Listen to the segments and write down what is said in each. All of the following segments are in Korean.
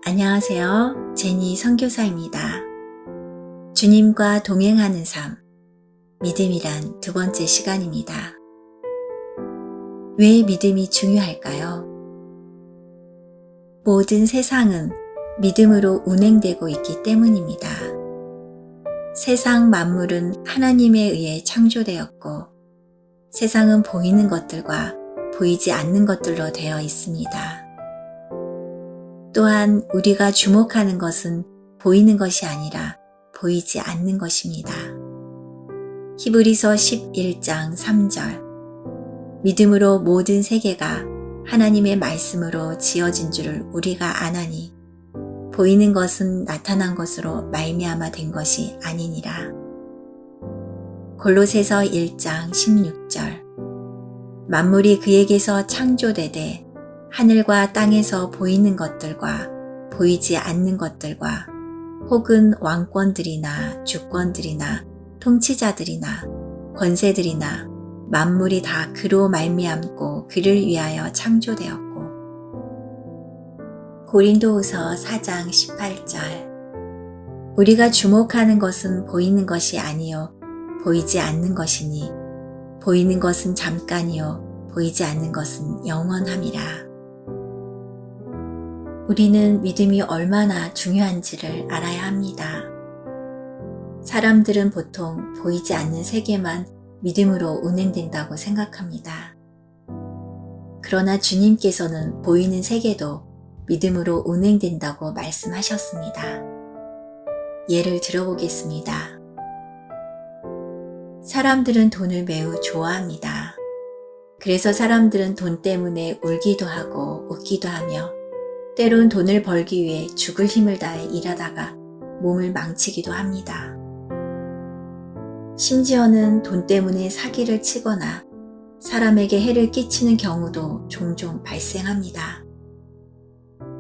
안녕하세요. 제니 선교사입니다. 주님과 동행하는 삶, 믿음이란 두 번째 시간입니다. 왜 믿음이 중요할까요? 모든 세상은 믿음으로 운행되고 있기 때문입니다. 세상 만물은 하나님에 의해 창조되었고, 세상은 보이는 것들과 보이지 않는 것들로 되어 있습니다. 또한 우리가 주목하는 것은 보이는 것이 아니라 보이지 않는 것입니다. 히브리서 11장 3절. 믿음으로 모든 세계가 하나님의 말씀으로 지어진 줄을 우리가 아나니 보이는 것은 나타난 것으로 말미암아 된 것이 아니니라. 골로새서 1장 16절. 만물이 그에게서 창조되되 하늘과 땅에서 보이는 것들과 보이지 않는 것들과 혹은 왕권들이나 주권들이나 통치자들이나 권세들이나 만물이 다 그로 말미암고 그를 위하여 창조되었고. 고린도후서 4장 18절. 우리가 주목하는 것은 보이는 것이 아니요 보이지 않는 것이니 보이는 것은 잠깐이요 보이지 않는 것은 영원함이라. 우리는 믿음이 얼마나 중요한지를 알아야 합니다. 사람들은 보통 보이지 않는 세계만 믿음으로 운행된다고 생각합니다. 그러나 주님께서는 보이는 세계도 믿음으로 운행된다고 말씀하셨습니다. 예를 들어보겠습니다. 사람들은 돈을 매우 좋아합니다. 그래서 사람들은 돈 때문에 울기도 하고 웃기도 하며 때론 돈을 벌기 위해 죽을 힘을 다해 일하다가 몸을 망치기도 합니다. 심지어는 돈 때문에 사기를 치거나 사람에게 해를 끼치는 경우도 종종 발생합니다.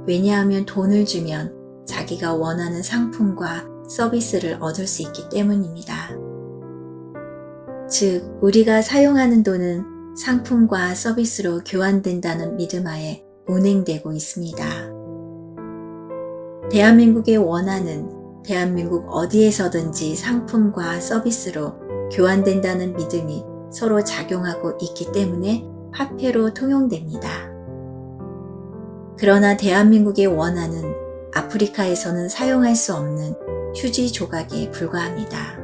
왜냐하면 돈을 주면 자기가 원하는 상품과 서비스를 얻을 수 있기 때문입니다. 즉, 우리가 사용하는 돈은 상품과 서비스로 교환된다는 믿음 하에 운행되고 있습니다. 대한민국의 원하는 대한민국 어디에서든지 상품과 서비스로 교환된다는 믿음이 서로 작용하고 있기 때문에 화폐로 통용됩니다. 그러나 대한민국의 원하는 아프리카에서는 사용할 수 없는 휴지 조각에 불과합니다.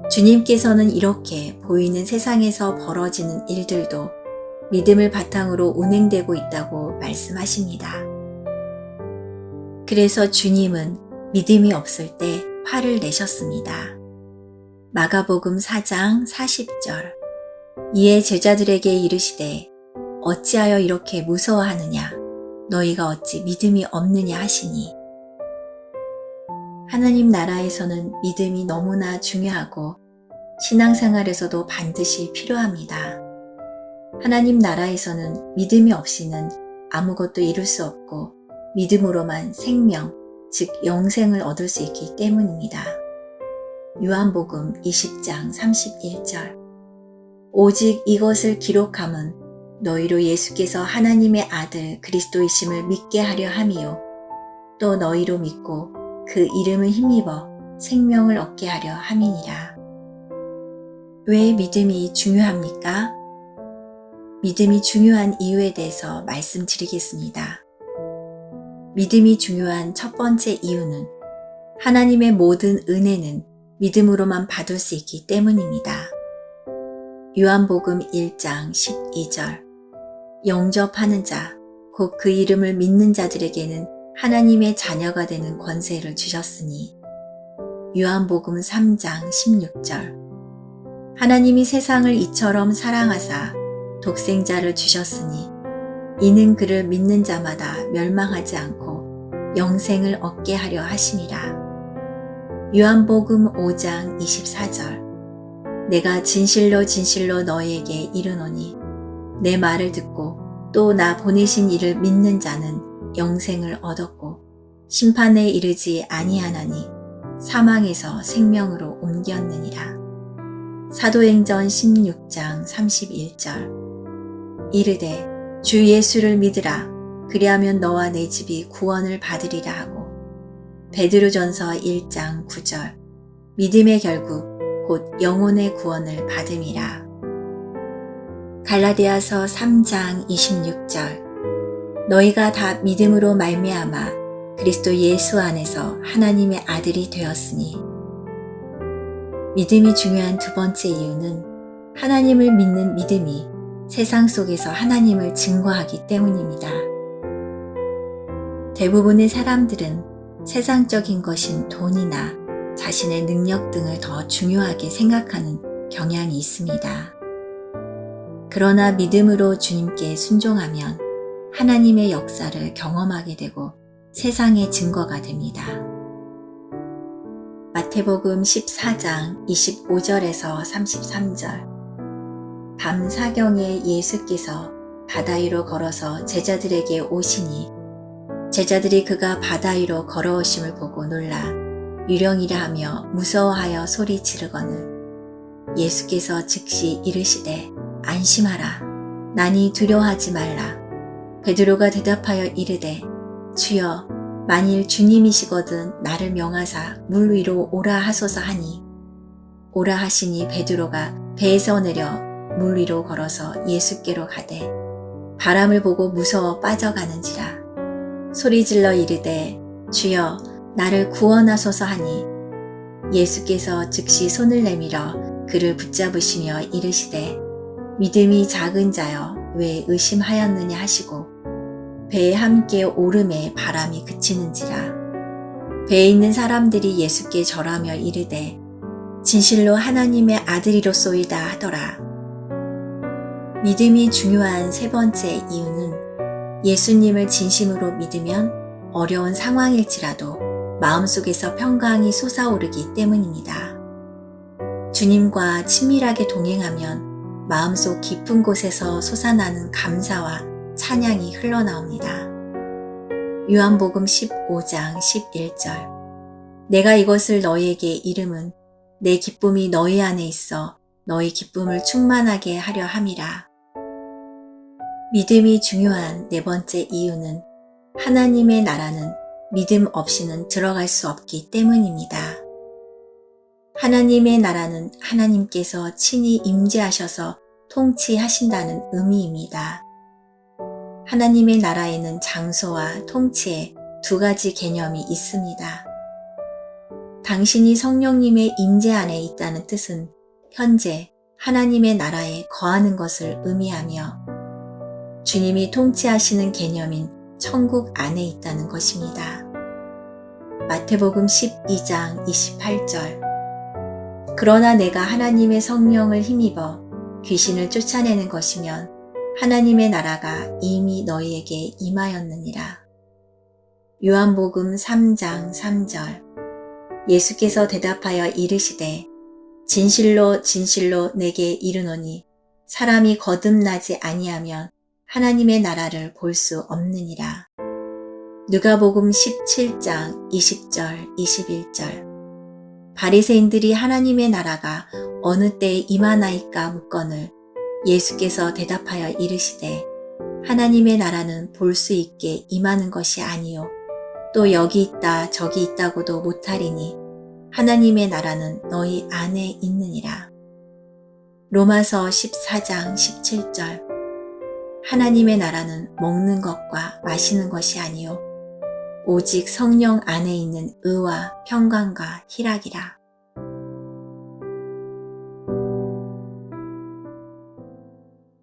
주님께서는 이렇게 보이는 세상에서 벌어지는 일들도 믿음을 바탕으로 운행되고 있다고 말씀하십니다. 그래서 주님은 믿음이 없을 때 화를 내셨습니다. 마가복음 4장 40절. 이에 제자들에게 이르시되 어찌하여 이렇게 무서워하느냐 너희가 어찌 믿음이 없느냐 하시니. 하나님 나라에서는 믿음이 너무나 중요하고 신앙생활에서도 반드시 필요합니다. 하나님 나라에서는 믿음이 없이는 아무것도 이룰 수 없고 믿음으로만 생명, 즉 영생을 얻을 수 있기 때문입니다. 요한복음 20장 31절. 오직 이것을 기록함은 너희로 예수께서 하나님의 아들 그리스도이심을 믿게 하려 함이요 또 너희로 믿고 그 이름을 힘입어 생명을 얻게 하려 함이니라. 왜 믿음이 중요합니까? 믿음이 중요한 이유에 대해서 말씀드리겠습니다. 믿음이 중요한 첫 번째 이유는 하나님의 모든 은혜는 믿음으로만 받을 수 있기 때문입니다. 요한복음 1장 12절. 영접하는 자, 곧 그 이름을 믿는 자들에게는 하나님의 자녀가 되는 권세를 주셨으니. 요한복음 3장 16절. 하나님이 세상을 이처럼 사랑하사 독생자를 주셨으니 이는 그를 믿는 자마다 멸망하지 않고 영생을 얻게 하려 하심이라. 요한복음 5장 24절. 내가 진실로 진실로 너희에게 이르노니 내 말을 듣고 또 나 보내신 이를 믿는 자는 영생을 얻었고 심판에 이르지 아니하나니 사망에서 생명으로 옮겼느니라. 사도행전 16장 31절. 이르되 주 예수를 믿으라 그리하면 너와 내 집이 구원을 받으리라 하고 베드로전서 1장 9절 믿음의 결국 곧 영혼의 구원을 받음이라. 갈라디아서 3장 26절 너희가 다 믿음으로 말미암아 그리스도 예수 안에서 하나님의 아들이 되었으니. 믿음이 중요한 두 번째 이유는 하나님을 믿는 믿음이 세상 속에서 하나님을 증거하기 때문입니다. 대부분의 사람들은 세상적인 것인 돈이나 자신의 능력 등을 더 중요하게 생각하는 경향이 있습니다. 그러나 믿음으로 주님께 순종하면 하나님의 역사를 경험하게 되고 세상의 증거가 됩니다. 마태복음 14장 25절에서 33절 밤 사경에 예수께서 바다 위로 걸어서 제자들에게 오시니 제자들이 그가 바다 위로 걸어오심을 보고 놀라 유령이라 하며 무서워하여 소리 지르거늘 예수께서 즉시 이르시되 안심하라 나니 두려워하지 말라. 베드로가 대답하여 이르되 주여 만일 주님이시거든 나를 명하사 물 위로 오라 하소서 하니 오라 하시니 베드로가 배에서 내려 물 위로 걸어서 예수께로 가되 바람을 보고 무서워 빠져가는지라 소리질러 이르되 주여 나를 구원하소서 하니 예수께서 즉시 손을 내밀어 그를 붙잡으시며 이르시되 믿음이 작은 자여 왜 의심하였느냐 하시고 배에 함께 오름에 바람이 그치는지라. 배에 있는 사람들이 예수께 절하며 이르되 진실로 하나님의 아들이로소이다 하더라. 믿음이 중요한 세 번째 이유는 예수님을 진심으로 믿으면 어려운 상황일지라도 마음속에서 평강이 솟아오르기 때문입니다. 주님과 친밀하게 동행하면 마음속 깊은 곳에서 솟아나는 감사와 찬양이 흘러나옵니다. 요한복음 15장 11절 내가 이것을 너희에게 이름은 내 기쁨이 너희 안에 있어 너희 기쁨을 충만하게 하려 함이라. 믿음이 중요한 네 번째 이유는 하나님의 나라는 믿음 없이는 들어갈 수 없기 때문입니다. 하나님의 나라는 하나님께서 친히 임재하셔서 통치하신다는 의미입니다. 하나님의 나라에는 장소와 통치의 두 가지 개념이 있습니다. 당신이 성령님의 임재 안에 있다는 뜻은 현재 하나님의 나라에 거하는 것을 의미하며 주님이 통치하시는 개념인 천국 안에 있다는 것입니다. 마태복음 12장 28절 그러나 내가 하나님의 성령을 힘입어 귀신을 쫓아내는 것이면 하나님의 나라가 이미 너희에게 임하였느니라. 요한복음 3장 3절 예수께서 대답하여 이르시되 진실로 진실로 내게 이르노니 사람이 거듭나지 아니하면 하나님의 나라를 볼 수 없느니라. 누가복음 17장 20절 21절 바리새인들이 하나님의 나라가 어느 때에 임하나이까 묻거늘 예수께서 대답하여 이르시되 하나님의 나라는 볼 수 있게 임하는 것이 아니요 또 여기 있다 저기 있다고도 못하리니 하나님의 나라는 너희 안에 있느니라. 로마서 14장 17절 하나님의 나라는 먹는 것과 마시는 것이 아니요 오직 성령 안에 있는 의와 평강과 희락이라.